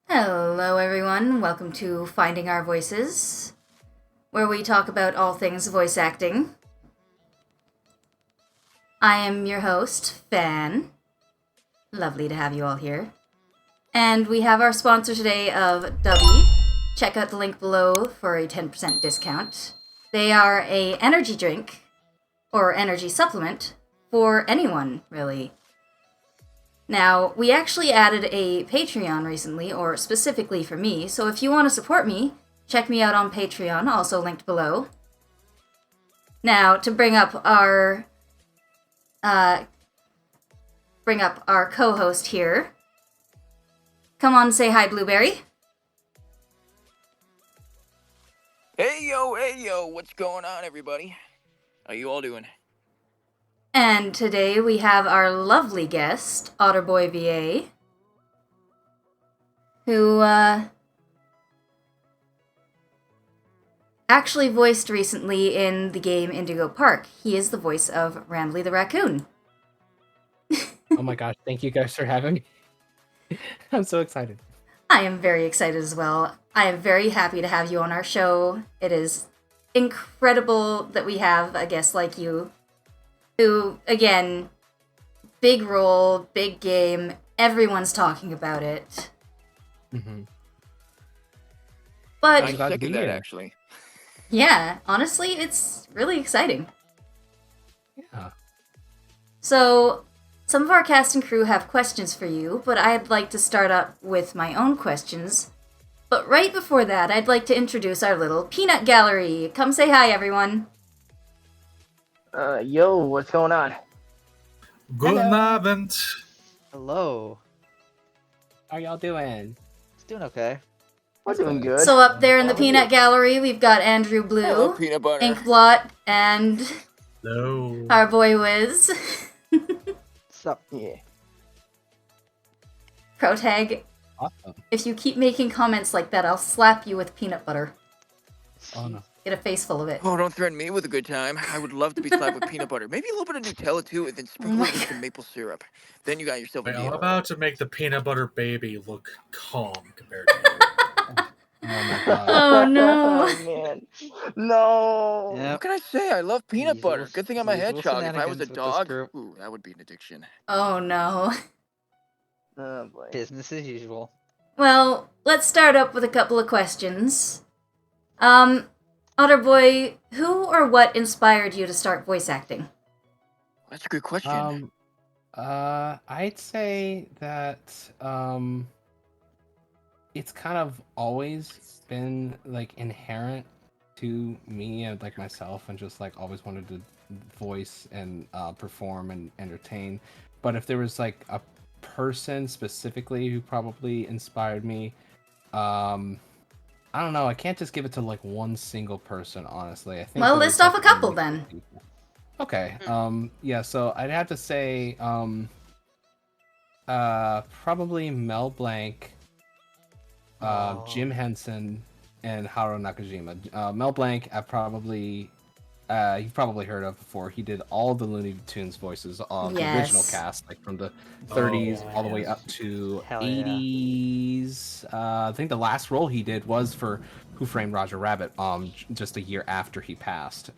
Hello, everyone. Welcome to Finding Our Voices, where we talk about all things voice acting. I am your host, Fan. Lovely to have you all here. And we have our sponsor today of Dubby. Check out the link below for a 10% discount. They are a energy drink, or energy supplement, for anyone, really. Now, we actually added a Patreon recently, or specifically for me, so if you want to support me, check me out on Patreon, also linked below. Now, to bring up our co-host here. Come on, say hi, Blueberry. Hey yo, what's going on, everybody? How you all doing? And today we have our lovely guest, OtterBoyVA, who actually voiced recently in the game Indigo Park. He is the voice of Rambly the Raccoon. Oh my gosh, thank you guys for having me. I'm so excited. I am very excited as well. I am very happy to have you on our show. It is incredible that we have a guest like you, who, again, big role, big game, everyone's talking about it. Mm-hmm. But I second that, actually. Yeah, honestly, it's really exciting. Yeah. So, some of our cast and crew have questions for you, but I'd like to start up with my own questions. But right before that, I'd like to introduce our little peanut gallery. Come say hi, everyone. Yo, what's going on? Guten Abend. Hello. How y'all doing? It's doing okay. We're doing good. So up there in the peanut gallery, we've got Andrew Blue, Hello, peanut butter. Inkblot, and Hello. our boy Wiz. What's up? Yeah. Protag, Awesome. if you keep making comments like that, I'll slap you with peanut butter. Oh no. Get a face full of it. Oh, don't threaten me with a good time. I would love to be slapped with peanut butter. Maybe a little bit of Nutella, too, and then sprinkle it with some maple syrup. Then you got yourself a Wait, I'm deal. about to make the peanut butter baby look calm compared to you. Oh my god. Oh no. Oh man. No. What Yep. can I say? I love peanut Usual- butter. Good thing I'm a usual hedgehog. If I was a shenanigans with this dog, group. ooh, that would be an addiction. Oh no. Oh boy. Business as usual. Well, let's start up with a couple of questions. Otterboy, who or what inspired you to start voice acting? That's a good question. I'd say that it's kind of always been like inherent to me and like myself, and just like always wanted to voice and perform and entertain. But if there was like a person specifically who probably inspired me, I don't know. I can't just give it to like one single person, honestly. I think. Well, that list it's, off like, a couple mix of then. people. Okay. Yeah. So I'd have to say, probably Mel Blanc, Jim Henson, and Haruo Nakajima. Mel Blanc, you've probably heard of before. He did all the Looney Tunes voices of the original Yes. cast, like from the 30s all the way yes. up to Hell yeah. 80s. I think the last role he did was for Who Framed Roger Rabbit, just a year after he passed.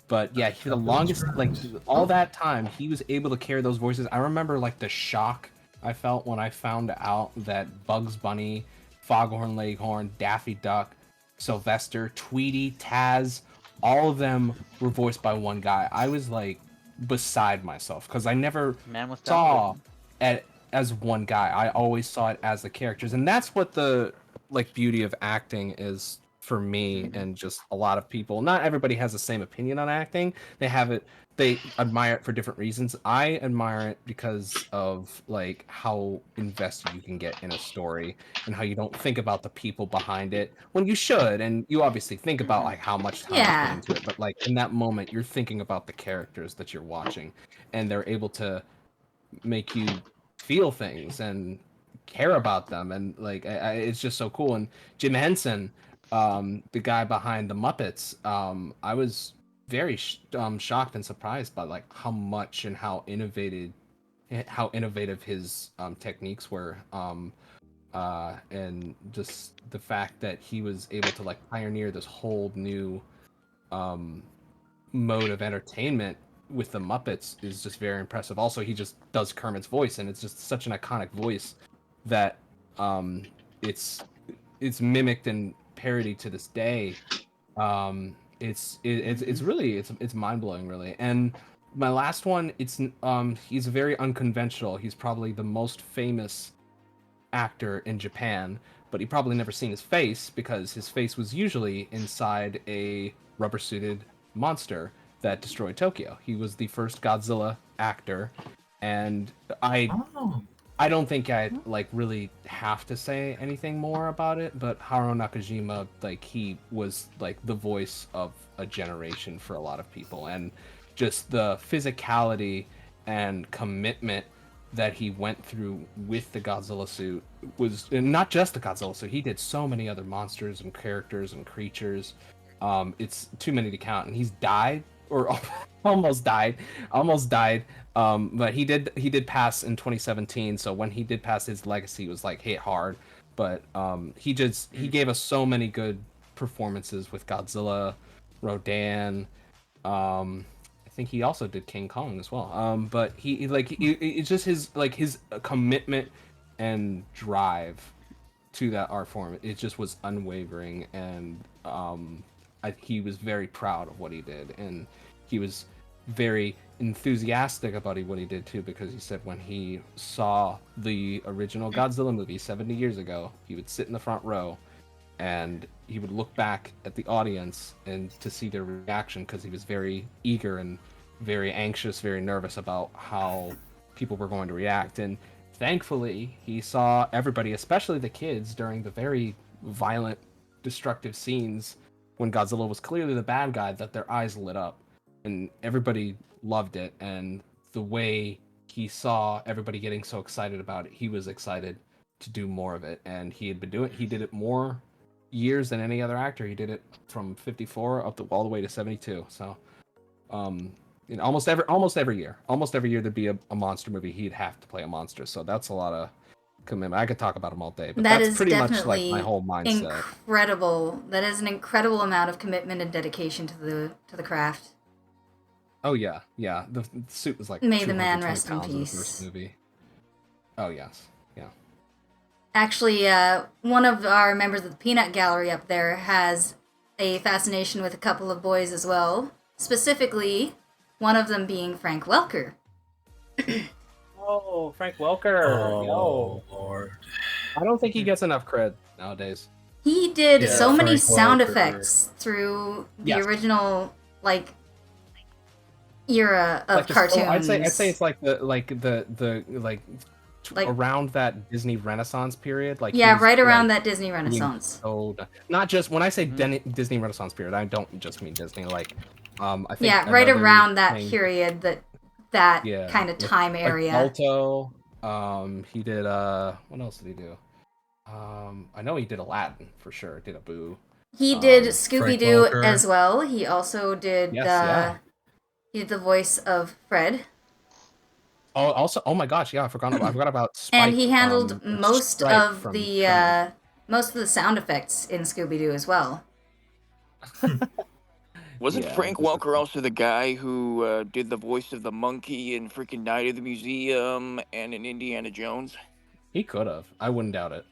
But yeah, for the longest, like all that time, he was able to carry those voices. I remember like the shock I felt when I found out that Bugs Bunny, Foghorn Leghorn, Daffy Duck, Sylvester, Tweety, Taz, all of them were voiced by one guy. I was like beside myself because I never Man was saw talented. it as one guy. I always saw it as the characters, and that's what the like beauty of acting is for me, and just a lot of people. Not everybody has the same opinion on acting. They admire it for different reasons. I admire it because of like how invested you can get in a story, and how you don't think about the people behind it when you should, and you obviously think about like how much time you put into it, but like in that moment you're thinking about the characters that you're watching, and they're able to make you feel things and care about them, and like it's just so cool. And Jim Henson, the guy behind the Muppets, I was very shocked and surprised by like how much and how innovative his techniques were. and just the fact that he was able to like pioneer this whole new mode of entertainment with the Muppets is just very impressive. Also, he just does Kermit's voice, and it's just such an iconic voice that it's mimicked and parodied to this day. It's really it's mind blowing, really. And my last one, he's very unconventional. He's probably the most famous actor in Japan, but he probably never seen his face because his face was usually inside a rubber suited monster that destroyed Tokyo. He was the first Godzilla actor, and Oh. I don't think I like really have to say anything more about it, but Haruo Nakajima, like he was like the voice of a generation for a lot of people, and just the physicality and commitment that he went through with the Godzilla suit was, and not just the Godzilla suit. He did so many other monsters and characters and creatures. It's too many to count, and he's died or almost died. But he did pass in 2017. So when he did pass, his legacy was like hit hard. But he gave us so many good performances with Godzilla, Rodan. I think he also did King Kong as well. But it's just his commitment and drive to that art form. It just was unwavering, and he was very proud of what he did, and he was very enthusiastic about what he did too, because he said when he saw the original Godzilla movie 70 years ago, he would sit in the front row and he would look back at the audience and to see their reaction, because he was very eager and very anxious, very nervous about how people were going to react. And thankfully, he saw everybody, especially the kids, during the very violent, destructive scenes when Godzilla was clearly the bad guy, that their eyes lit up. And everybody loved it. And the way he saw everybody getting so excited about it, he was excited to do more of it. And he did it more years than any other actor. He did it from 54 up to all the way to 72. So, almost every year there'd be a monster movie. He'd have to play a monster. So that's a lot of commitment. I could talk about him all day, but That that's is pretty much like definitely my whole mindset. incredible. That is an incredible amount of commitment and dedication to the craft. Oh yeah. The suit was like May the 220 man rest in pounds in the peace. first movie. Oh yes, yeah. Actually, one of our members of the Peanut Gallery up there has a fascination with a couple of boys as well. Specifically, one of them being Frank Welker. Oh, Frank Welker. Oh, Lord. I don't think he gets enough cred nowadays. He did Yeah, so many Frank sound Welker. effects through the Yes. original era of Like cartoons. I'd say it's like the Like- around that Disney Renaissance period. Like yeah, he's, right around like, that Disney being Renaissance. so not just when I say Disney Renaissance period, I don't just mean Disney. Like, I think Yeah, right another around that thing- period, that Yeah, kind of with, time like, area. Balto. He did what else did he do? I know he did Aladdin for sure. Did a Boo. He did Frank Scooby-Doo Welker. as well. He also did Yes, yeah. he did the voice of Fred. Oh, also, oh my gosh, yeah, I forgot about Spike. And he handled or most Stripe of from the sound effects in Scooby-Doo as well. Wasn't Yeah, Frank this is- Welker also the guy who did the voice of the monkey in freaking Night of the Museum and in Indiana Jones? He could have. I wouldn't doubt it.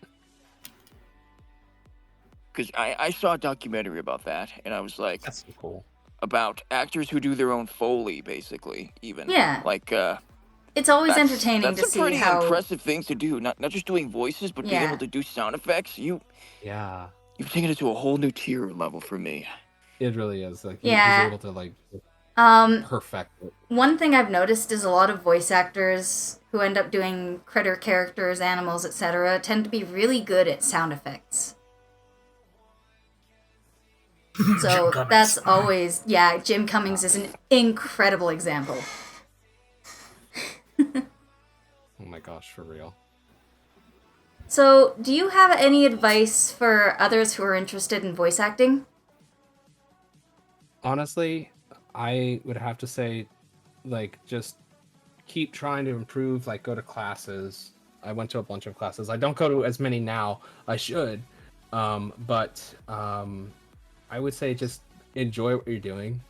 Because I saw a documentary about that, and I was like, That's so cool. about actors who do their own Foley, basically, even. Yeah. Like, It's always that's, entertaining that's to some see pretty how impressive things to do. Not just doing voices, but being Yeah. able to do sound effects. You've Yeah, taken it to a whole new tier level for me. it really is. Like, Yeah. he's able to like um perfect it. one thing I've noticed is a lot of voice actors who end up doing critter characters, animals, etc., tend to be really good at sound effects. So Jim Cummings. that's always, yeah, Jim Cummings is an incredible example. Oh my gosh, for real. So, do you have any advice for others who are interested in voice acting? Honestly, I would have to say, like, just keep trying to improve. Like, go to classes. I went to a bunch of classes. I don't go to as many now. I should, but I would say just enjoy what you're doing.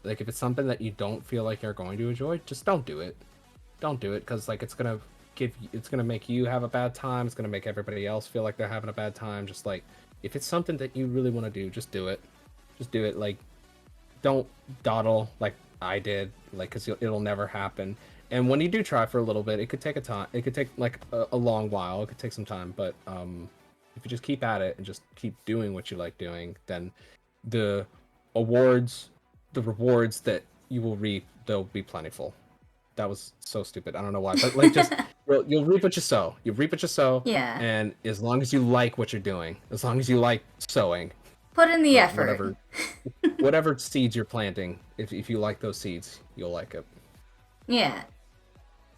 Like if it's something that you don't feel like you're going to enjoy, just don't do it. Don't do it because like it's gonna make you have a bad time. It's gonna make everybody else feel like they're having a bad time. Just like if it's something that you really want to do, just do it. Just do it. Like don't dawdle like I did. Like because it'll never happen. And when you do try for a little bit, it could take a time. It could take like a long while. It could take some time. But if you just keep at it and just keep doing what you like doing, then the rewards that you will reap, they'll be plentiful. That was so stupid. I don't know why, but like just you'll reap what you sow. You reap what you sow. Yeah. And as long as you like what you're doing, as long as you like sowing, Put in the effort. whatever seeds you're planting, if you like those seeds, you'll like it. Yeah.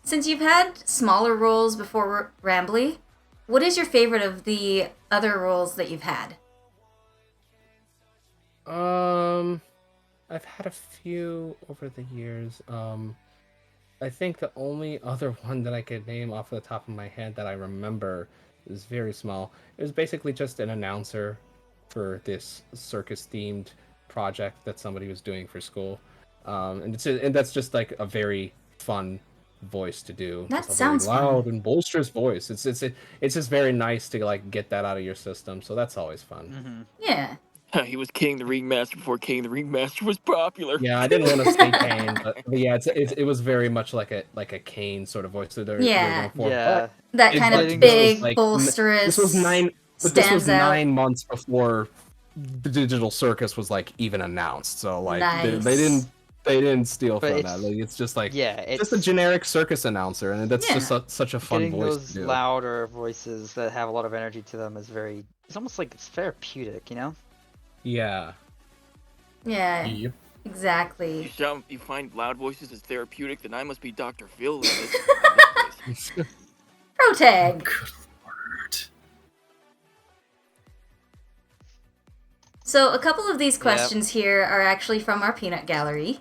Since you've had smaller roles before Rambly, what is your favorite of the other roles that you've had? I've had a few over the years. I think the only other one that I could name off the top of my head that I remember is very small. It was basically just an announcer for this circus-themed project that somebody was doing for school. And that's just like a very fun voice to do. That Just a sounds very loud fun. and boisterous voice. It's just very nice to like get that out of your system. So that's always fun. Mm-hmm. Yeah. He was King the Ringmaster before King the Ringmaster was popular. Yeah, I didn't want to say Kane, but yeah, it was very much like a Kane sort of voice that they're Yeah. going for. Yeah. That It- kind but of this big, was, like, bolsterous. This was nine stands out. 9 months before the digital circus was like even announced. So like Nice. they didn't steal But from it's- that. Like, it's just like Yeah, just it's a generic circus announcer, and that's just such a fun getting voice those to do. louder voices that have a lot of energy to them is it's almost like it's therapeutic, you know? Yeah. Yeah, Yep. exactly. You find loud voices as therapeutic, then I must be Dr. Phil in this place. Pro tag. Good lord. So a couple of these questions here are actually from our peanut gallery.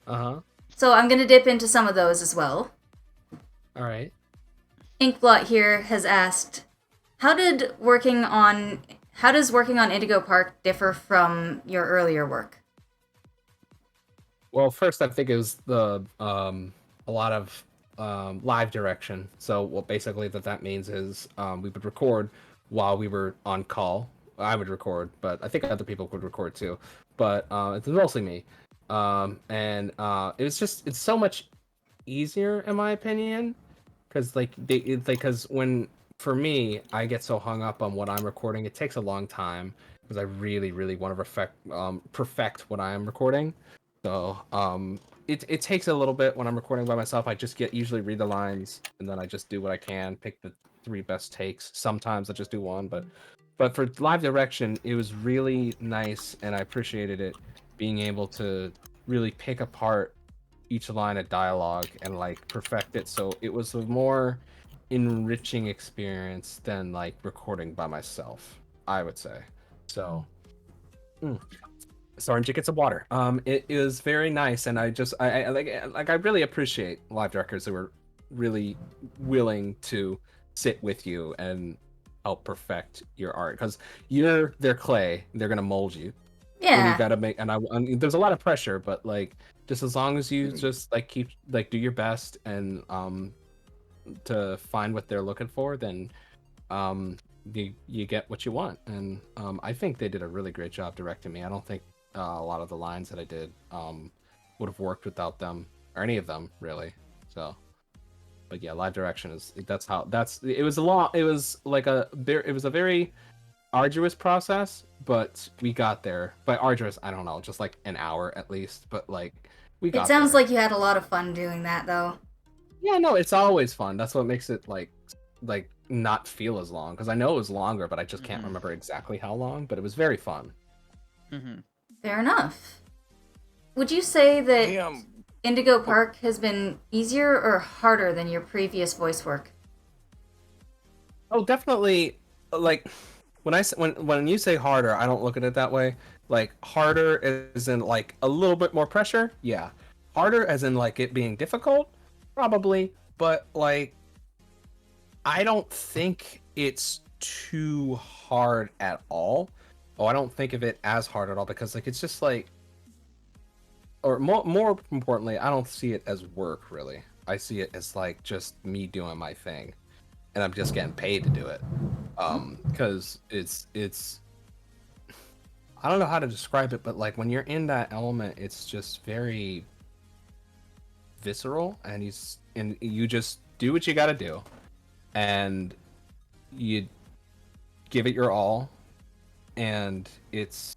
Uh-huh. So I'm going to dip into some of those as well. All right. Inkblot here has asked, how does working on Indigo Park differ from your earlier work? Well, first I think it was a lot of live direction. So what basically that means is we would record while we were on call. I would record, but I think other people would record too. But it's mostly me. It's so much easier in my opinion, because for me, I get so hung up on what I'm recording. It takes a long time because I really, really want to perfect what I am recording. So it takes a little bit when I'm recording by myself. I just usually read the lines and then I just do what I can, pick the 3 best takes. Sometimes I just do one, but for live direction, it was really nice and I appreciated it being able to really pick apart each line of dialogue and like perfect it. So it was a more enriching experience than like recording by myself, I would say. So sorry, get some water. It is very nice, and I really appreciate live directors who are really willing to sit with you and help perfect your art, because you're their clay. They're gonna mold you. And you Yeah. gotta make, and there's a lot of pressure, but like just as long as you just like keep like do your best and to find what they're looking for, then you get what you want. And I think they did a really great job directing me. I don't think a lot of the lines that I did would have worked without them, or any of them really. So, but yeah, live direction it was a very arduous process, but we got there. By arduous, I don't know, just like an hour at least, but like we got It sounds there. like you had a lot of fun doing that, though. Yeah, no, it's always fun. That's what makes it like not feel as long, because I know it was longer, but I just can't remember exactly how long, but it was very fun. Mm-hmm. Fair enough. Would you say that Hey, Indigo Park has been easier or harder than your previous voice work? Oh, definitely. Like when you say harder, I don't look at it that way. Like harder is in like a little bit more pressure. Yeah. Harder as in like it being difficult, probably. But like I don't think it's too hard at all. Oh, I don't think of it as hard at all because like it's just like, or more importantly, I don't see it as work really. I see it as like just me doing my thing, and I'm just getting paid to do it. Because it's I don't know how to describe it, but like when you're in that element, it's just very visceral, and you just do what you got to do, and you give it your all, and it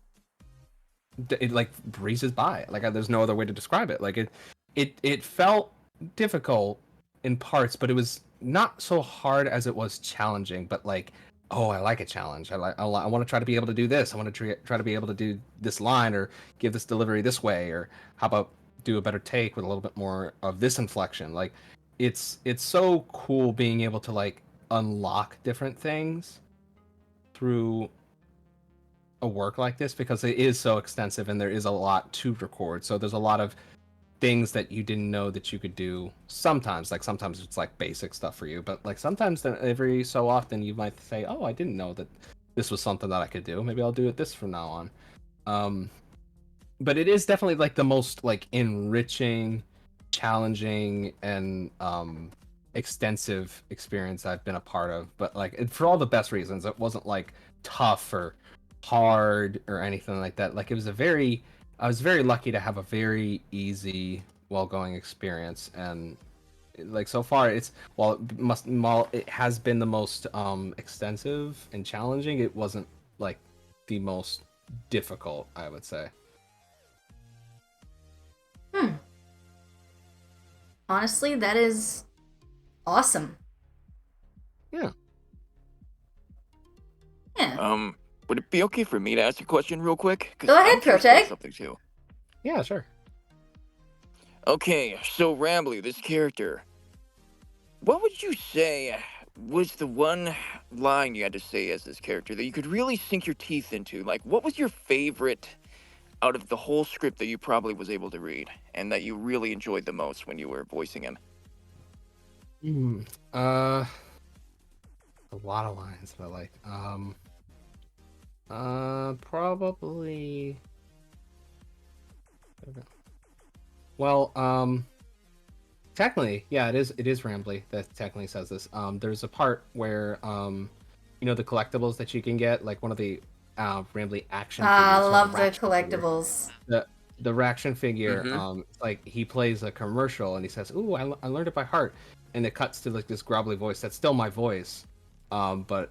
like breezes by. Like there's no other way to describe it. Like it felt difficult in parts, but it was not so hard as it was challenging. But like, oh, I like a challenge. I want to try to be able to do this. I want to try to be able to do this line or give this delivery this way, or how about do a better take with a little bit more of this inflection. Like it's so cool being able to like unlock different things through a work like this, because it is so extensive and there is a lot to record. So there's a lot of things that you didn't know that you could do sometimes. Like sometimes it's like basic stuff for you, but like sometimes every so often you might say, oh, I didn't know that this was something that I could do. Maybe I'll do it this from now on. But it is definitely like the most like enriching, challenging, and extensive experience I've been a part of. But like for all the best reasons. It wasn't like tough or hard or anything like that. Like I was very lucky to have a very easy, well-going experience, and like so far while it has been the most extensive and challenging, it wasn't like the most difficult, I would say. Honestly, that is awesome. Yeah. Would it be okay for me to ask a question real quick? 'Cause Go ahead, I'm curious about Protag. something too. Yeah, sure. Okay, so Rambly, this character, what would you say was the one line you had to say as this character that you could really sink your teeth into? Like, what was your favorite out of the whole script that you probably was able to read and that you really enjoyed the most when you were voicing him? A lot of lines that I like. Probably. Well, technically, yeah, it is Rambly that technically says this. There's a part where you know the collectibles that you can get, like one of the Rambly action figures. I or love the Raction collectibles. figure. The Raction figure, Mhm. like he plays a commercial and he says, "Ooh, I learned it by heart," and it cuts to like this grumbly voice that's still my voice. But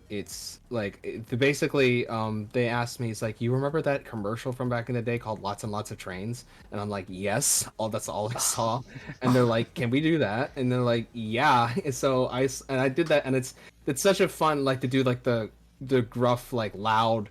it's like basically they asked me, it's like, you remember that commercial from back in the day called Lots and Lots of Trains? And I'm like, yes, that's all I saw. And they're like, can we do that? And they're like, yeah. And so I did that, and it's such a fun, like, to do like the gruff, like loud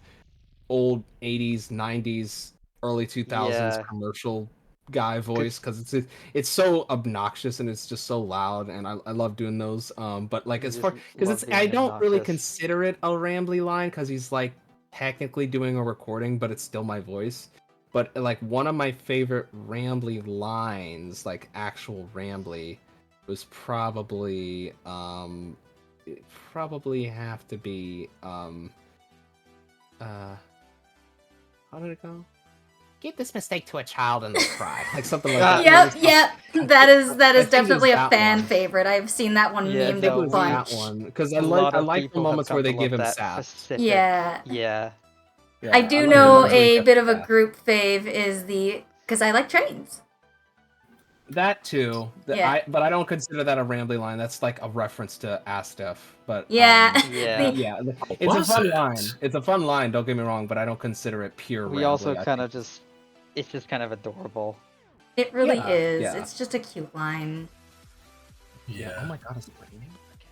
old 80s 90s early 2000s Yeah. commercial guy voice, because it's so obnoxious and it's just so loud, and I love doing those. But like as far, because it's, I don't really consider it a Rambly line because he's like technically doing a recording, but it's still my voice. But like one of my favorite Rambly lines, like actual Rambly, was probably it probably have to be how did it go? Give this mistake to a child and they'll cry. Like something like that. Yep. That is definitely a that fan one. favorite. I've seen that one Yeah, memed that a was bunch. That one, because I A lot of like the people have moments come where to they give love him that sass. specific- Yeah. Yeah. Yeah, I do like the know moments where he a gets bit of a sass. group fave is because I like trains. That too. Yeah. But I don't consider that a Rambly line. That's like a reference to Astef. But Yeah. Yeah. yeah, it's a Was fun it? line. It's a fun line. Don't get me wrong, but I don't consider it pure We Rambly. also I kind think of just, it's just kind of adorable. It really Yeah, is. yeah. It's just a cute line. Yeah. Oh my god, is it raining? Okay.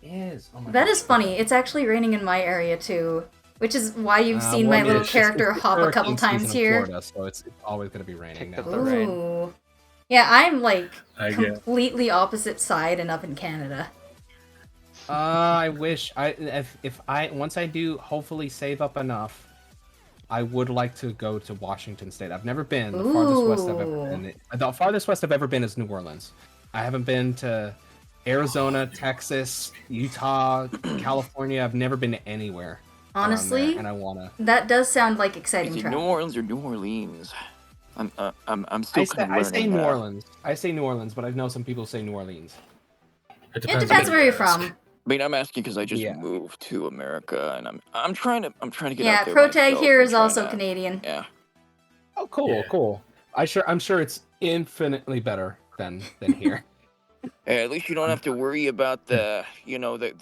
It is. Oh my That god. is funny. It's actually raining in my area too, which is why you've seen Well, my I mean, little it's character it's hop a couple hurricane times season in here. Florida, so it's always going to be raining Picked now. up the rain. Ooh. Yeah, I'm like I get. completely opposite side and up in Canada. I wish if I once I do hopefully save up enough, I would like to go to Washington State. I've never been. The farthest west I've ever Ooh. been. The farthest west I've ever been is New Orleans. I haven't been to Arizona, Texas, Utah, California. I've never been to anywhere around there, Honestly, and I wanna. that does sound like Is exciting it New travel. Orleans or New Orleans? I'm still kind of I say learning. New Orleans. I say New Orleans, but I know some people say New Orleans. It depends on where who you're you ask. from. I mean, I'm asking because I just Yeah. moved to America, and I'm trying to get Yeah, out there Protag myself here and is trying also to- Canadian. Yeah. Oh, cool, Yeah. cool. I'm sure it's infinitely better than here. Hey, at least you don't have to worry about the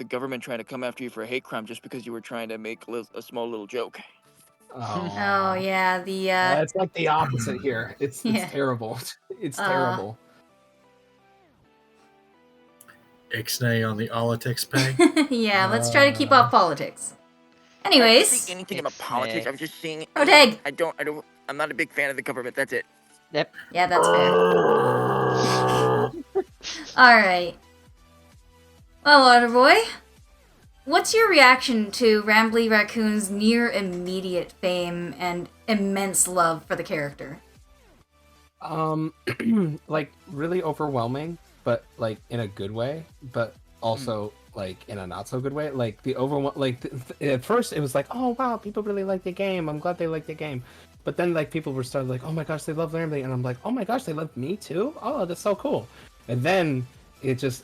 government trying to come after you for a hate crime just because you were trying to make a small little joke. Oh yeah, the It's like the opposite here. It's Yeah. terrible. It's Uh, terrible. Ixnay on the politics pay. yeah, let's try to keep off politics. I didn't Anyways, say anything about politics. I was just saying. Protag! I'm not a big fan of the government. That's it. Yep. Yeah, that's fair. Alright. Well, Otterboy, what's your reaction to Rambly Raccoon's near immediate fame and immense love for the character? Like really overwhelming, but like in a good way, but also like in a not so good way. Like the at first it was like, oh wow, people really like the game. I'm glad they like the game. But then like people were started like, oh my gosh, they love Rambly, and I'm like, oh my gosh, they love me too. Oh, that's so cool. And then it just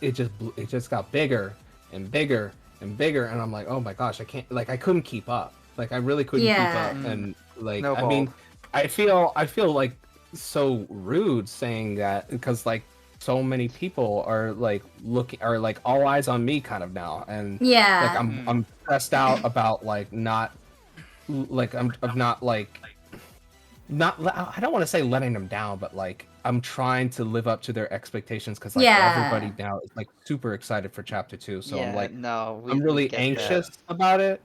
got bigger and bigger and bigger, and I'm like, oh my gosh, I couldn't keep up. Like I really couldn't keep Yeah. up, and like No I mean, ball. I feel like so rude saying that because like so many people are like all eyes on me kind of now, and Yeah. like I'm stressed out about like not like I'm not like not I don't want to say letting them down, but like I'm trying to live up to their expectations because like Yeah. everybody now is like super excited for chapter 2, so yeah, I'm like no, we I'm really get anxious that. about it,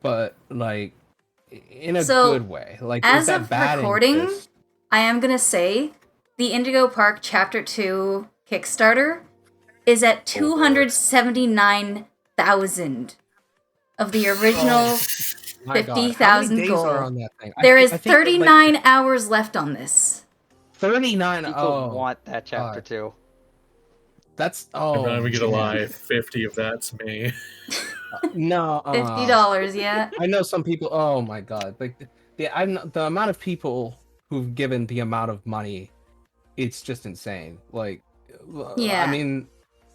but like in a So, good way. Like as is that of bad recording, anxious? I am gonna say the Indigo Park Chapter 2 Kickstarter is at 279,000 of the original My God, how many 50,000 days goal. are on that thing? There is I think that, like, 39 hours left on this. 39. People Oh, want that chapter God. too. That's I'm not even gonna man. lie, 50 of that's me. No, $50, yeah. I know some people. Oh my God, like the amount of people who've given the amount of money, it's just insane. Like, Yeah. I mean,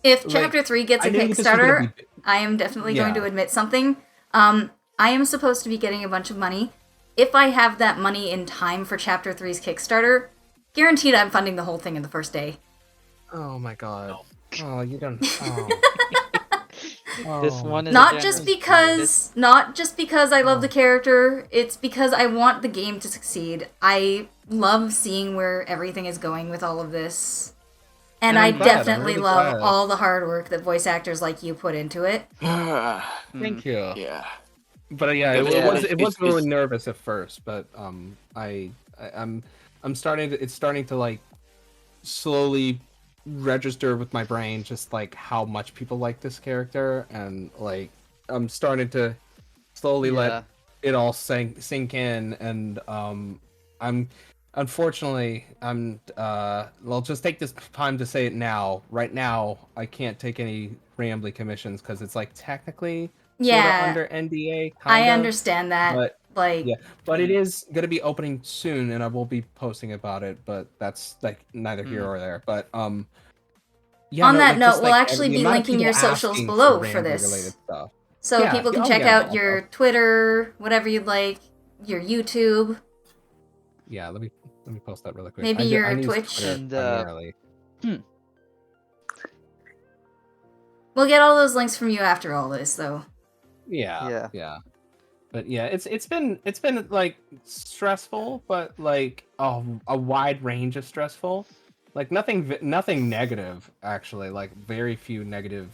If like, Chapter 3 gets a I knew this was gonna Kickstarter, be- I am definitely going to Yeah. admit something. I am supposed to be getting a bunch of money. If I have that money in time for Chapter 3's Kickstarter, guaranteed I'm funding the whole thing in the first day. Oh my God. Oh, you don't. Oh. This Oh. one is a Not generous just deed. because I love the character, it's because I want the game to succeed. I love seeing where everything is going with all of this. And I'm I glad, I'm definitely really love glad. all the hard work that voice actors like you put into it. Thank you. Yeah. But yeah, Yeah, it was it's- really nervous at first, but I'm starting to, it's starting to like slowly register with my brain just like how much people like this character, and like I'm starting to slowly Yeah. let it all sink in, and I'm unfortunately I'll just take this time to say it now. Right now, I can't take any Rambly commissions because it's like technically Yeah. sort of under NDA. I kinda, understand that. but Like, yeah, but it is going to be opening soon, and I will be posting about it. But that's like neither here or there. But yeah. On no, that like, note, just, we'll like, actually the be amount of linking your people socials asking below for Rambly this. related stuff. so Yeah, people can oh, check yeah, out your I'll- Twitter, whatever you'd like, your YouTube. Yeah, let me post that really quick. Maybe I your use Twitch. Twitter And, primarily. We'll get all those links from you after all this, though. Yeah. But yeah, it's been like stressful, but like a wide range of stressful. Like nothing negative actually. Like very few negative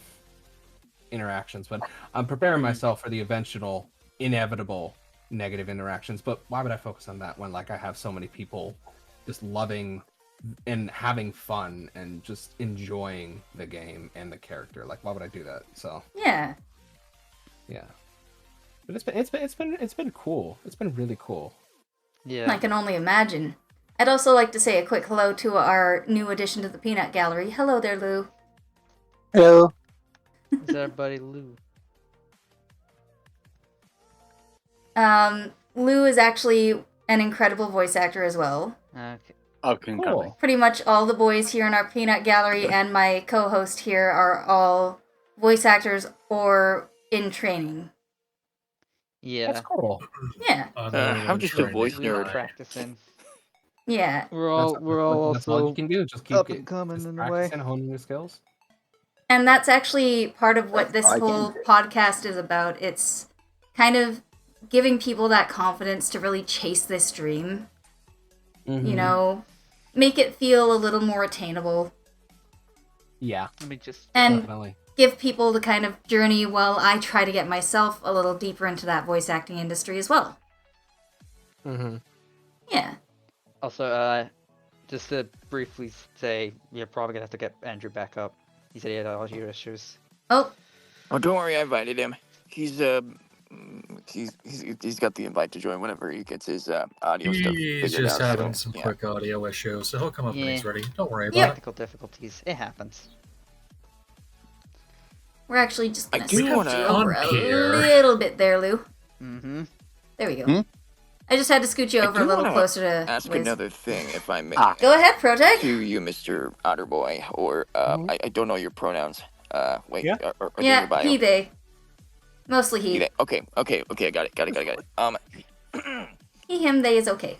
interactions. But I'm preparing myself for the eventual inevitable negative interactions. But why would I focus on that when like I have so many people just loving and having fun and just enjoying the game and the character? Like why would I do that? So Yeah. yeah. But it's been cool. It's been really cool. Yeah. I can only imagine. I'd also like to say a quick hello to our new addition to the Peanut Gallery. Hello there, Lou. Hello. Is our buddy Lou? Lou is actually an incredible voice actor as well. Okay. Okay, Cool. Pretty much all the boys here in our peanut gallery and my co-host here are all voice actors or in training. Yeah. That's cool. Yeah. I'm just a voice We're nerd. practicing. Yeah. We're all That's all you also can do. Just keep up and coming just in a way. practicing, honing your skills. And that's actually part of what That's this all I can whole do. podcast is about. It's kind of giving people that confidence to really chase this dream. Mhm. You know, make it feel a little more attainable. Yeah, Let me just. And definitely. give people the kind of journey while I try to get myself a little deeper into that voice acting industry as well. Mm-hmm. Yeah. Also, just to briefly say, you're probably gonna have to get Andrew back up. He said he had audio issues. Oh, Oh, don't worry, I invited him. He's got the invite to join whenever he gets his audio stuff He's figured just out. having So, some yeah. quick audio issues, so he'll come up when he's Yeah. ready. Don't worry about Yep. Technical difficulties. It happens. we're actually just I gonna do scoot wanna- you over a here. little bit there, Lou. Mm-hmm. There we go. Hmm? I just had to scoot you I over a do little wanna closer to ask Wiz. another thing, if I may. Go ahead, Protag. To you, Mr. Otterboy, or Mhm. I don't know your pronouns. Wait, Yeah. are they in your Yeah, bio? he, they. Mostly he. He, okay, I got it. He, him, they is okay.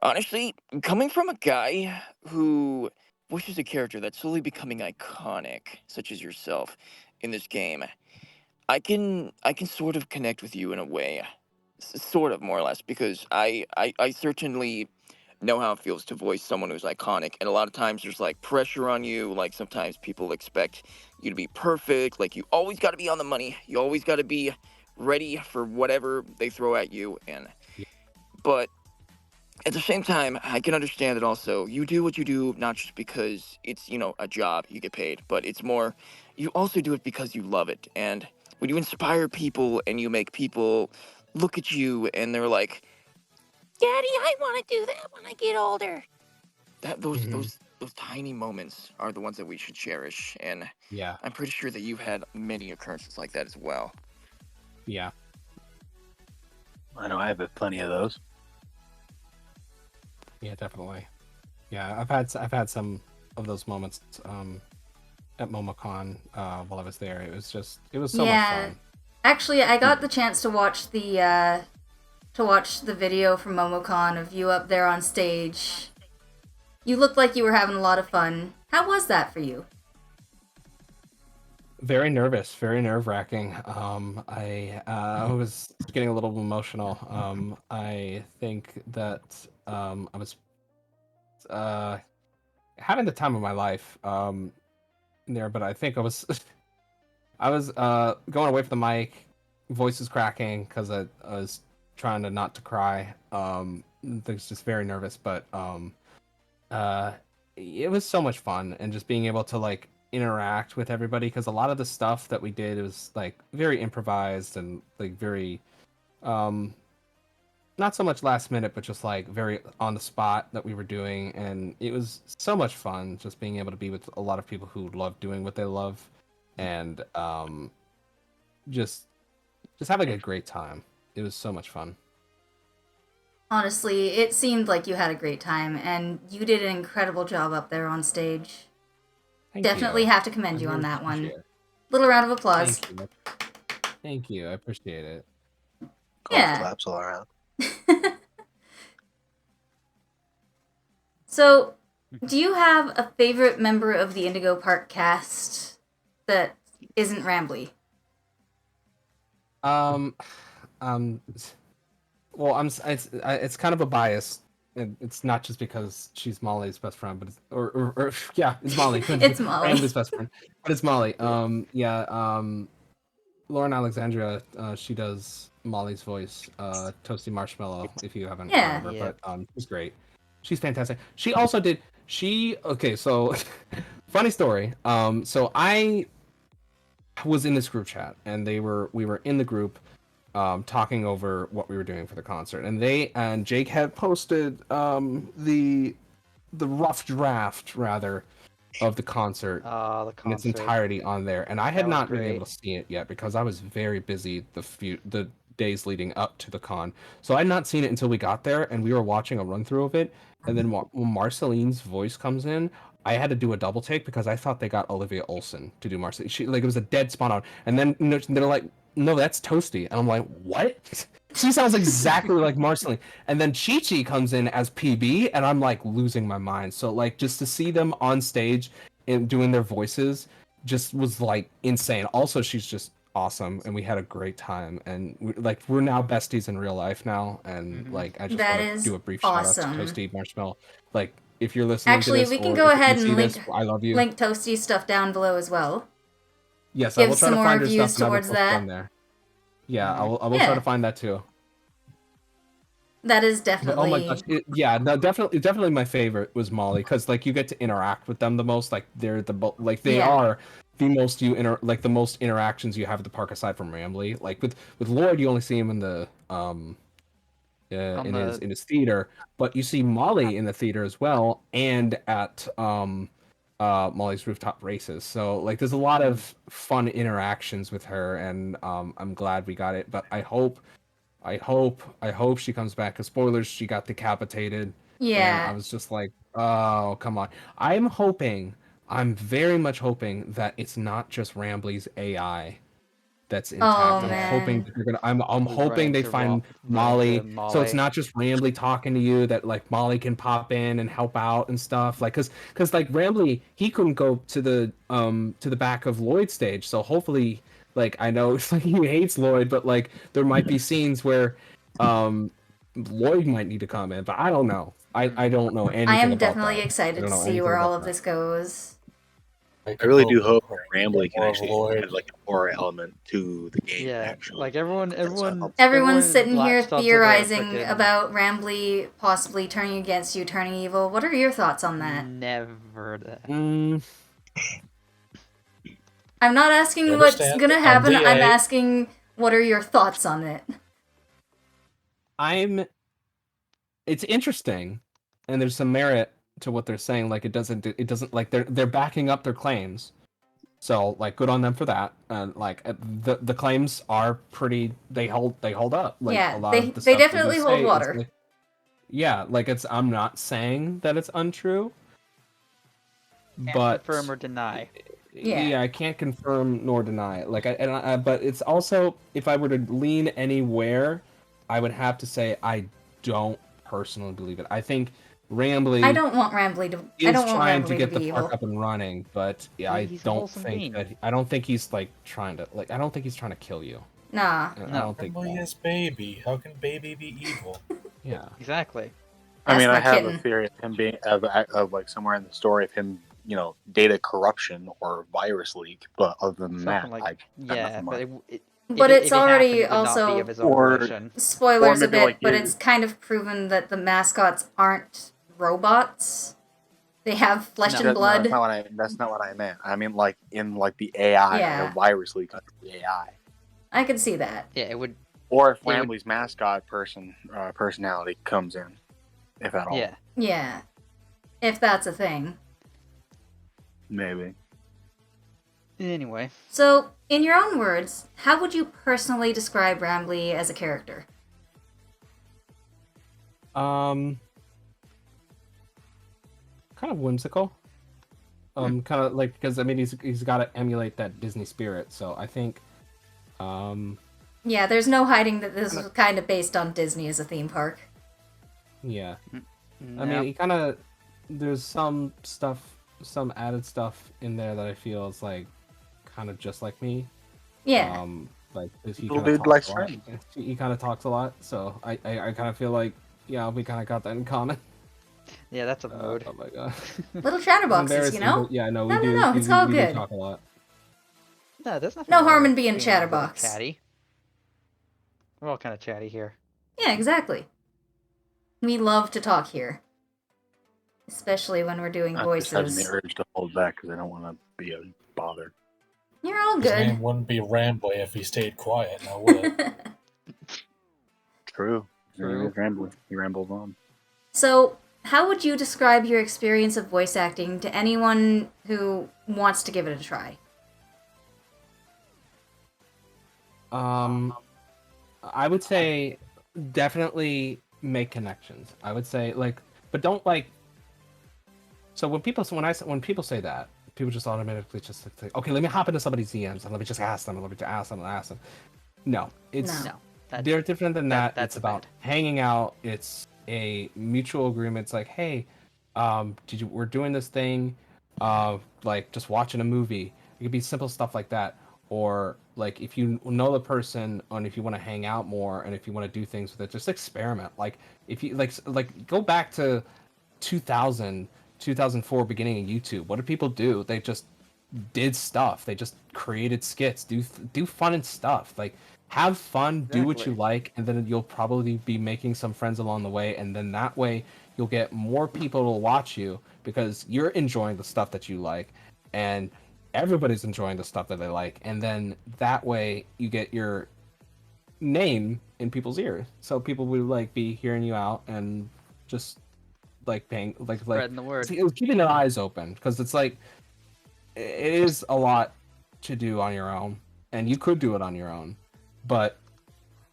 Honestly, coming from a guy who voices a character that's slowly becoming iconic, such as yourself, in this game, I can sort of connect with you in a way, sort of more or less, because I certainly know how it feels to voice someone who's iconic, and a lot of times there's like pressure on you. Like sometimes people expect you to be perfect. Like you always got to be on the money. You always got to be ready for whatever they throw at you, and Yeah. but at the same time, I can understand that also you do what you do not just because it's, a job you get paid, but it's more you also do it because you love it. And when you inspire people and you make people look at you and they're like, "Daddy, I want to do that when I get older." That Mhm. those tiny moments are the ones that we should cherish, and Yeah, I'm pretty sure that you've had many occurrences like that as well. yeah. I know I have plenty of those. Yeah, definitely. Yeah, I've had some of those moments at MomoCon while I was there. It was so much Yeah. fun. Actually, I got the chance to watch the video from MomoCon of you up there on stage. You looked like you were having a lot of fun. How was that for you? Very nervous, very nerve-wracking. I was getting a little emotional. I think that I was having the time of my life there, but I think I was I was going away from the mic, voice is cracking because I was trying to not to cry. I was just very nervous, but it was so much fun, and just being able to like interact with everybody, because a lot of the stuff that we did was like very improvised and like very not so much last minute, but just like very on the spot that we were doing, and it was so much fun just being able to be with a lot of people who love doing what they love, and just having a great time. It was so much fun. Honestly, it seemed like you had a great time, and you did an incredible job up there on stage. Thank Definitely you. have to I commend you on really that one. appreciate it. Little round of applause. Thank you. Thank you. I appreciate it. Golf Yeah. claps all around. So, do you have a favorite member of the Indigo Park cast that isn't Rambly? Well, it's kind of a bias. It's not just because she's Mollie's best friend, but or yeah, it's Mollie. It's Mollie. Rambly's best friend, but it's Mollie. Lauren Alexandria, she does Mollie's voice, ToastyMarshmellow, if you haven't Yeah. heard of her, Yep. but she's great. She's fantastic. She also did. Okay, so funny story. So I was in this group chat, and we were in the group, talking over what we were doing for the concert, and Jake had posted the rough draft rather of the concert The in its concert. entirety on there, and I had That was not been great. able to see it yet because I was very busy the days leading up to the con. So I had not seen it until we got there, and we were watching a run through of it. And then when Marceline's voice comes in, I had to do a double take because I thought they got Olivia Olson to do Marceline. She like it was a dead spot on, and then they're like, "No, that's Toasty," and I'm like, "What?" She sounds exactly like Marceline. And then Chi-Chi comes in as PB, and I'm like losing my mind. So like just to see them on stage and doing their voices just was like insane. Also, she's just awesome, and we had a great time. And we're now besties in real life now. And like I just That want to is do a brief awesome. shout out to ToastyMarshmellow. Like if you're listening Actually, to this, we can or go if you ahead see and this, I love you. link Toasty's stuff down below as well. Yes, I Give will try some to more find her reviews stuff and I will towards post it that. on there. Yeah, I will Yeah. try to find that too. That is But, definitely. oh my gosh, yeah, no, definitely my favorite was Mollie because like you get to interact with them the most. Like they're they Yeah. are the most the most interactions you have at the park aside from Rambly. Like with Lloyd, you only see him in the in his theater, but you see Mollie in the theater as well, and at Mollie's rooftop races. So like there's a lot of fun interactions with her, and I'm glad we got it. But I hope she comes back. Cause spoilers, she got decapitated. And I Yeah. was just like, oh, come on. I'm very much hoping that it's not just Rambly's AI that's intact. Oh, I'm Yeah. hoping man. that they're gonna. I'm Run hoping they into find run into Mollie, so it's not just Rambly talking to you. That like Mollie can pop in and help out and stuff. Like, cause like Rambly, he couldn't go to the back of Lloyd's stage. So hopefully, like I know it's like he hates Lloyd, but like there might be scenes where Lloyd might need to come in, but I don't know. I don't know anything I am about definitely that. I excited don't to know see anything where all about of that. this goes. I really do hope for Rambly can more of actually Lloyd. add like a horror element to the game. Yeah, Actually, like everyone helps. Everyone's sitting here latched onto the theorizing frickin' about Rambly possibly turning against you, turning evil. What are your thoughts on that? Never that. I'm not asking You what's understand? gonna happen, MDA. I'm asking what are your thoughts on it? It's interesting, and there's some merit to what they're saying. Like it doesn't like they're backing up their claims. So like good on them for that. And like the claims are pretty they hold up. Like Yeah, a lot they of the they stuff definitely do hold say is, water. like, yeah, like I'm not saying that it's untrue. But Confirm or deny. Yeah. I can't confirm nor deny it. Like but it's also if I were to lean anywhere, I would have to say I don't personally believe it. I think Rambly I don't want Rambly to. I is don't want trying Rambly to get be the evil. park up and running, but yeah, He's a wholesome being. I don't think he's like trying to I don't think he's trying to kill you. Nah. I No. don't think Rambly is baby. How can baby be evil? yeah. Exactly. I mean, I That's my have a kitten. theory of him being of like somewhere in the story of him, data corruption or virus leak. But other than that, Something like I got yeah, nothing but much. But if it's it already happened, it would not be also of his own Or- volition. spoilers a maybe, bit, like, but you- it's kind of proven that the mascots aren't robots. They have flesh No. and blood. That's not what I meant. I mean, like in like the AI, Yeah. like a virus leak on the AI, I could see that. Yeah, it would. or if It would- Rambly's mascot personality comes in, if at all. Yeah. Yeah. If that's a thing. Maybe. Anyway, So, in your own words, how would you personally describe Rambly as a character? Kind of whimsical. Kind of like because I mean he's got to emulate that Disney spirit. So I think, Yeah, there's no hiding that this was kind of based on Disney as a theme park. yeah. no. I mean, he kind of there's some stuff, some added stuff in there that I feel is like kind of just like me. Yeah. Like he Little kind of dude likes talks a lot. friends. He kind of talks a lot, so I kind of feel like yeah, we kind of got that in common. Yeah, that's a mood. Oh my god. Little It's chatterboxes, embarrassing, you know? but yeah, no, we No, do. no, no, we it's do- all we do good. talk a lot. No, there's nothing No wrong harm with in being a little chatterbox. Chatty. We're all kind of chatty here. Yeah, exactly. We love to talk here. Especially when we're doing I'm just having the voices. urge to hold back because I don't want to be a bother. You're all His name good. wouldn't be Rambly if he stayed quiet, now would it? True. True. He rambles on. So, how would you describe your experience of voice acting to anyone who wants to give it a try? I would say definitely make connections. I would say but don't like. So when people say that, people just automatically just think, okay, let me hop into somebody's DMs and let me just ask them, and let me just ask them and ask them. No, it's No. they're different than that. That's It's about hanging out. It's a mutual agreement. It's like, hey, we're doing this thing, like just watching a movie. It could be simple stuff like that. Or like if you know the person and if you want to hang out more and if you want to do things with it, just experiment. Like if you like go back to 2000, 2004 beginning of YouTube. What did people do? They just did stuff. They just created skits, do fun and stuff. Like have fun, do what you like, and then you'll probably be making some friends along the way, and then that way you'll get more people to watch you because you're enjoying the stuff that you like, and everybody's enjoying the stuff that they like, and then that way you get your name in people's ears. So people would like be hearing you out and just like paying Spreading the word. it was keeping their eyes open because it's like it is a lot to do on your own, and you could do it on your own, but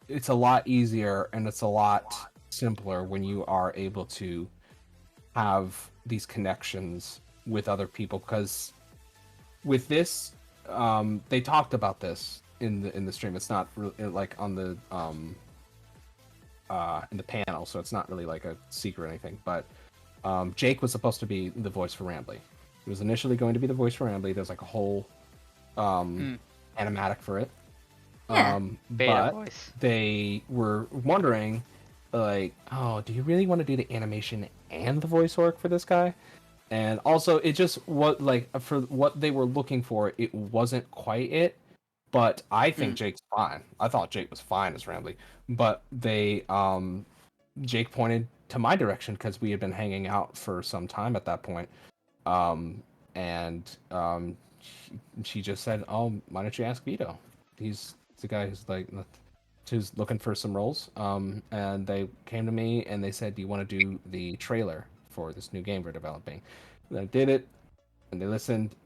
it's a lot easier and it's a lot simpler when you are able to have these connections with other people. Because with this, they talked about this in the stream. It's not really like on the in the panel, so it's not really like a secret or anything. But Jake was supposed to be the voice for Rambly. He was initially going to be the voice for Rambly. There's like a whole animatic for it. Yeah. Beta But voice. they were wondering, like, oh, do you really want to do the animation and the voice work for this guy? And also, it just for what they were looking for, it wasn't quite it. But I think Jake's fine. I thought Jake was fine as Rambly, but Jake pointed to my direction because we had been hanging out for some time at that point. She just said, "Oh, why don't you ask Vito? He's the guy who's looking for some roles." And they came to me and they said, "Do you want to do the trailer for this new game we're developing?" And I did it, and they listened.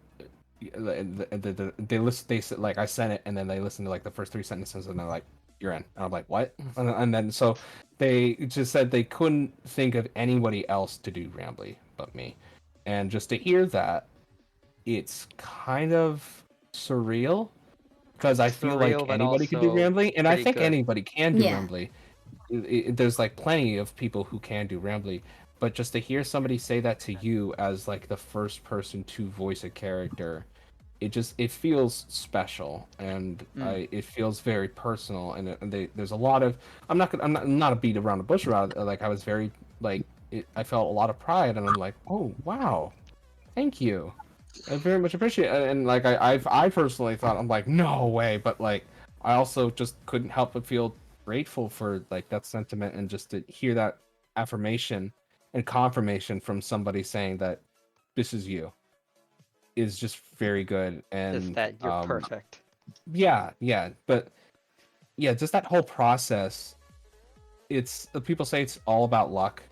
They said, like, I sent it, and then they listened to like the first 3 sentences, and they're like, "You're in." And I'm like, "What?" And then so they just said they couldn't think of anybody else to do Rambly but me. And just to hear that, it's kind of surreal because I feel like Surreal, but anybody could do also Rambly, and I pretty think good. anybody can do Yeah. Rambly. There's like plenty of people who can do Rambly, but just to hear somebody say that to you as like the first person to voice a character, it feels special, and it feels very personal, and there's a lot of I'm not a beat around the bush around it. Like I was very I felt a lot of pride, and I'm like, oh wow, thank you, I very much appreciate it. And like I personally thought, I'm like, no way, but like I also just couldn't help but feel grateful for like that sentiment, and just to hear that affirmation and confirmation from somebody saying that this is you is just very good. And Just that you're perfect. yeah, but yeah, just that whole process, it's people say it's all about luck,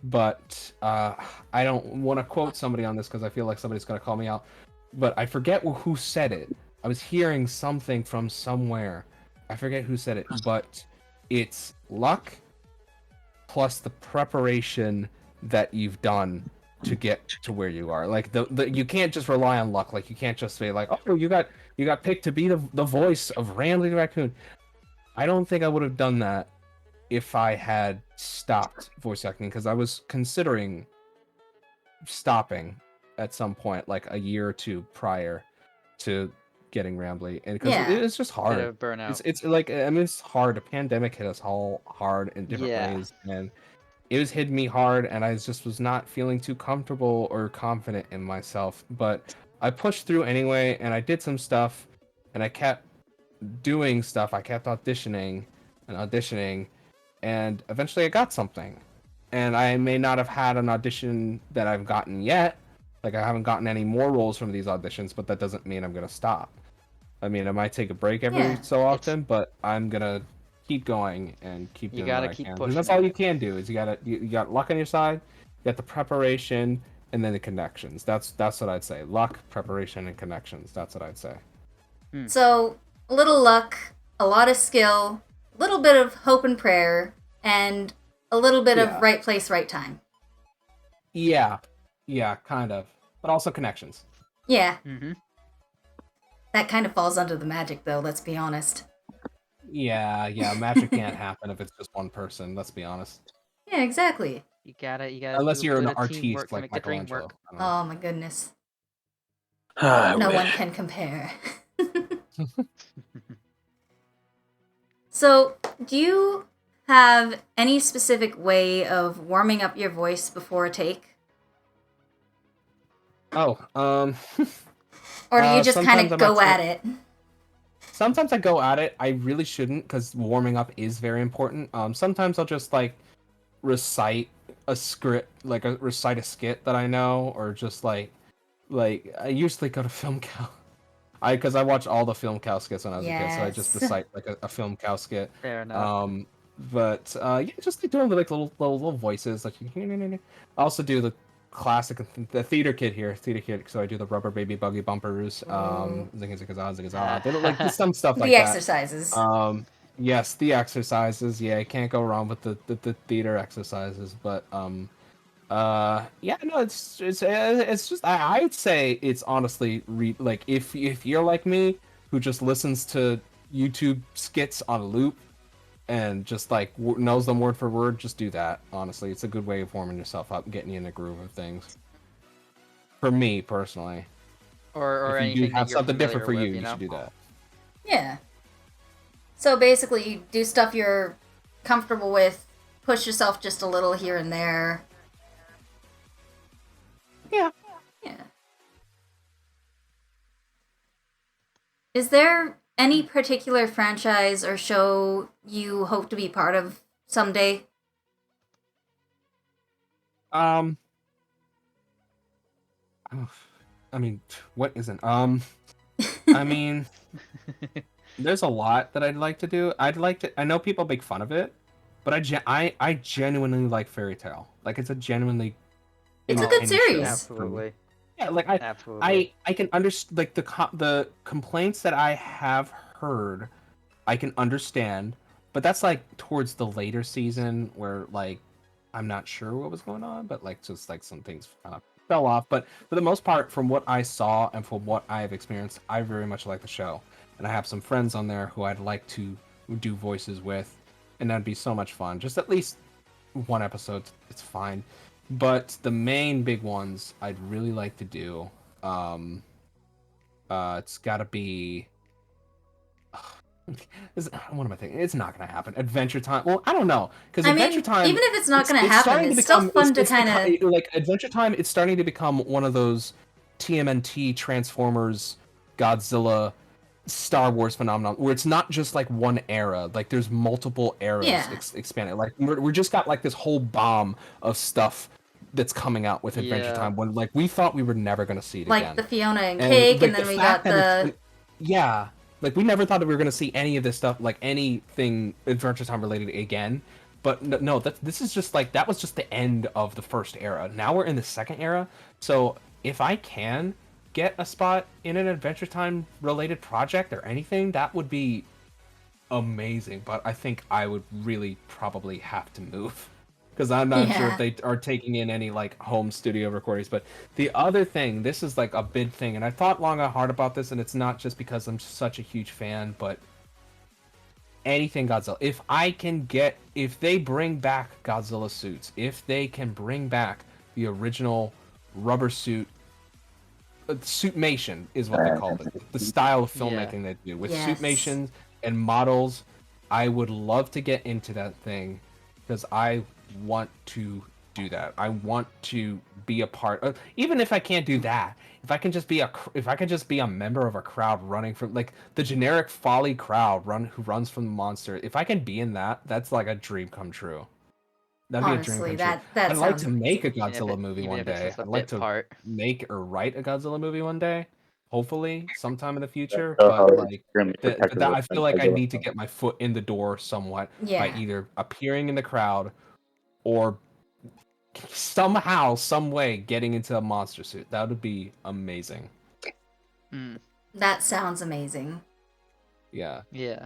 but I don't want to quote somebody on this because I feel like somebody's going to call me out, but I forget who said it. I was hearing something from somewhere, I forget who said it, but it's luck plus the preparation that you've done to get to where you are. Like the you can't just rely on luck. Like you can't just say like, oh, you got picked to be the voice of Rambly the Raccoon. I don't think I would have done that if I had stopped voice acting, because I was considering stopping at some point, like a year or 2 prior to getting Rambly, and because Yeah. it's just hard. Bit of burnout. It's like, I mean, it's hard. The pandemic hit us all hard in different Yeah. ways, and it was hitting me hard, and I just was not feeling too comfortable or confident in myself. But I pushed through anyway, and I did some stuff, and I kept doing stuff. I kept auditioning and auditioning, and eventually I got something. And I may not have had an audition that I've gotten yet. Like, I haven't gotten any more roles from these auditions, but that doesn't mean I'm going to stop. I mean, I might take a break every Yeah. so often, but I'm going to keep going and keep You doing gotta what I keep can. pushing And that's all it. you can do, is you got luck on your side. You got the preparation, and then the connections. That's what I'd say. Luck, preparation, and connections. That's what I'd say. So, a little luck, a lot of skill, a little bit of hope and prayer, and a little bit Yeah. of right place, right time. Yeah, kind of, but also connections. Yeah, Mm-hmm. that kind of falls under the magic, though, let's be honest. Yeah, magic can't happen if it's just one person. Let's be honest. Yeah, exactly. You gotta Unless do you're a an bit of artiste teamwork to like make the dream Michelangelo. work. I don't know. Oh my goodness. I No wish. one can compare. So, do you have any specific way of warming up your voice before a take? Oh, Or do you just kind sometimes of I'm go at actually- it? Sometimes I go at it. I really shouldn't, because warming up is very important. Sometimes I'll just like recite a script, like recite a skit that I know, or just like I usually go to film cow. Because I watched all the film cow skits when I was a kid, so I just Yes. recite like a film cow skit. Fair enough. But yeah, just like doing like little voices. Like I also do the classic, the theater kid here, so I do the rubber baby buggy bumpers, Ooh. zing zing zing zing, like just some stuff like The that. exercises. Yes, the exercises. Yeah, I can't go wrong with the theater exercises. But yeah, no, it's just I'd say it's honestly like if you're like me who just listens to YouTube skits on loop and just like knows them word for word, just do that. Honestly, it's a good way of warming yourself up and getting you in the groove of things. For me personally, or if you anything do have that you're something different for familiar you, with, you should do that. Yeah. So basically, you do stuff you're comfortable with, push yourself just a little here and there. Yeah. Yeah. Is there any particular franchise or show you hope to be part of someday? I mean, what isn't? I mean, there's a lot that I'd like to do. I'd like to. I know people make fun of it, but I genuinely like Fairy Tale. Like it's a genuinely It's a good entertaining show series. for me. Absolutely. Yeah, like Absolutely. I can understand like the complaints that I have heard, I can understand, but that's like towards the later season where like I'm not sure what was going on, but like just like some things kind of fell off. But for the most part, from what I saw and from what I have experienced, I very much like the show, and I have some friends on there who I'd like to do voices with, and that'd be so much fun. Just at least one episode, it's fine. But the main big ones I'd really like to do, it's got to be. What am I thinking? It's not gonna happen. Adventure Time. Well, I don't know, because I Adventure mean, Time. even if it's not going to it's happen, starting it's to still become- fun to it's kind of... like Adventure Time. It's starting to become one of those TMNT Transformers, Godzilla, Star Wars phenomenon where it's not just like one era. Like there's multiple eras Yeah. expanded. Like we're just got like this whole bomb of stuff that's coming out with Adventure Yeah. Time when like we thought we were never gonna see it Like again. the Fiona and And, Cake, like, and then the we fact got that the... it's- yeah, like we never thought that we were gonna see any of this stuff, like anything Adventure Time related again. But no, this is just like that was just the end of the first era. Now we're in the second era. So if I can get a spot in an Adventure Time related project or anything, that would be amazing. But I think I would really probably have to move. Because I'm not sure Yeah. if they are taking in any like home studio recordings. But the other thing, this is like a big thing, and I thought long and hard about this, and it's not just because I'm such a huge fan, but anything Godzilla. If they bring back Godzilla suits, if they can bring back the original rubber suit, suitmation is what they called it. The style of filmmaking they do with Yes. suitmations and models, I would love to get into that thing because I want to do that. I want to be a part of, even if I can't do that. If I can just be a member of a crowd running from like the generic folly crowd who runs from the monster. If I can be in that, that's like a dream come true. That'd be a dream Honestly, come true. that I'd like sounds to make a amazing. Godzilla movie even one if it's day. just a I'd like bit to part. make or write a Godzilla movie one day. Hopefully, sometime in the future. So, But like, extremely protective I of feel like I Godzilla. need to get my foot in the door somewhat by Yeah. either appearing in the crowd or somehow, some way, getting into a monster suit. That would be amazing. Mm, That sounds amazing. Yeah. yeah.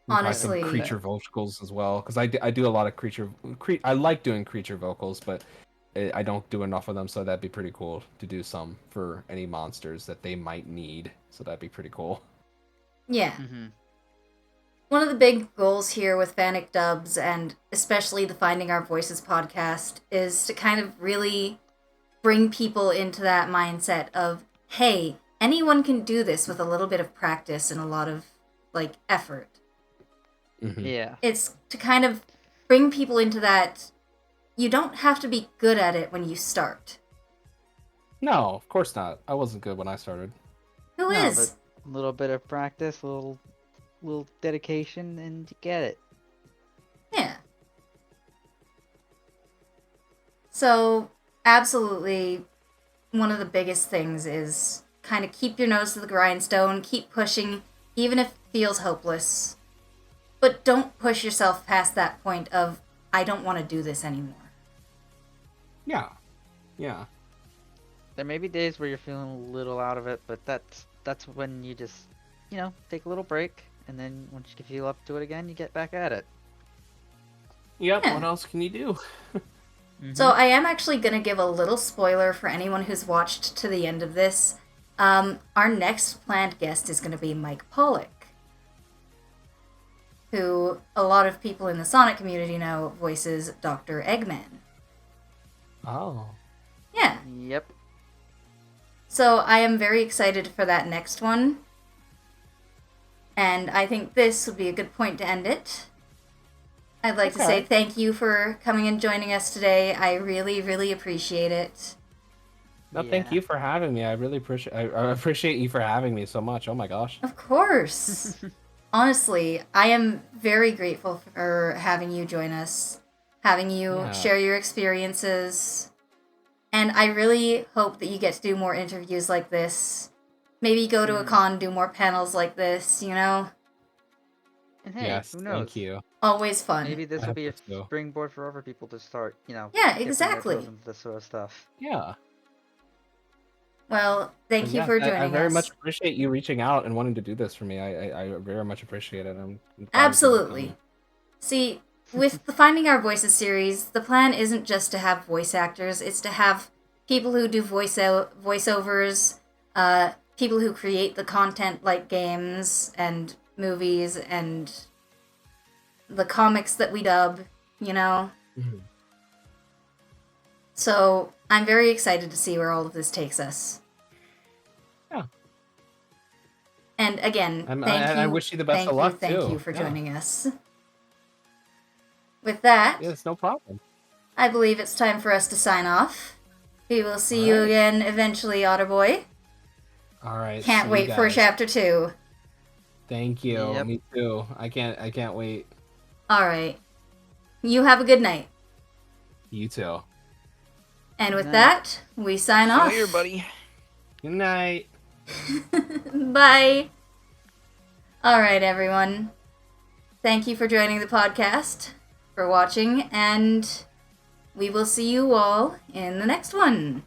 Probably Honestly. some creature vocals as well, because I do a lot of I like doing creature vocals, but I don't do enough of them, so that'd be pretty cool to do some for any monsters that they might need. So that'd be pretty cool. Yeah. Mm-hmm. One of the big goals here with Fanic Dubs, and especially the Finding Our Voices podcast, is to kind of really bring people into that mindset of, hey, anyone can do this with a little bit of practice and a lot of, like, effort. Mm-hmm. Yeah. It's to kind of bring people into that, you don't have to be good at it when you start. No, of course not. I wasn't good when I started. Who No, is? but a little bit of practice, a little dedication, and you get it. Yeah. So, absolutely, one of the biggest things is kind of keep your nose to the grindstone, keep pushing, even if it feels hopeless. But don't push yourself past that point of, I don't want to do this anymore. Yeah. Yeah. There may be days where you're feeling a little out of it, but that's when you just, take a little break, and then once you feel up to it again, you get back at it. Yep. Yeah. What else can you do? So I am actually going to give a little spoiler for anyone who's watched to the end of this. Our next planned guest is going to be Mike Pollock, who a lot of people in the Sonic community know voices Dr. Eggman. Oh. Yeah. Yep. So I am very excited for that next one. And I think this would be a good point to end it. I'd like to say thank you for coming and joining us today. I really, really appreciate it. No, thank you for having me. I really appreciate. I appreciate you for having me so much. Oh my gosh. Of course. Honestly, I am very grateful for having you join us, having you share your experiences. And I really hope that you get to do more interviews like this. Maybe go to a con, do more panels like this, And hey, Yes, who knows? thank you. Always fun. Maybe this I will be a hope so. springboard for other people to start, Yeah, dipping exactly. their toes into this sort of stuff. Yeah. Well, thank you for joining us. I very much appreciate you reaching out and wanting to do this for me. I very much appreciate it. I'm glad Absolutely. you could See, with the Finding Our Voices series, the plan isn't just to have voice actors, it's to have people who do voiceovers, people who create the content like games and movies and the comics that we dub, come. So I'm very excited to see where all of this takes us. Yeah. And again, thank you. I wish you the best of luck, thank too. you for Yeah. joining us. With that, Yes, no problem. I believe it's time for us to sign off. We will see you Alright. again eventually, OtterBoy. All right. Can't see you wait for guys. chapter 2. Thank you. Yep. Me too. I can't wait. Alright. You have a good night. You too. And with Night. that, we sign See you off. later, buddy. Good night. Bye. Alright, everyone. Thank you for joining the podcast, for watching, and we will see you all in the next one.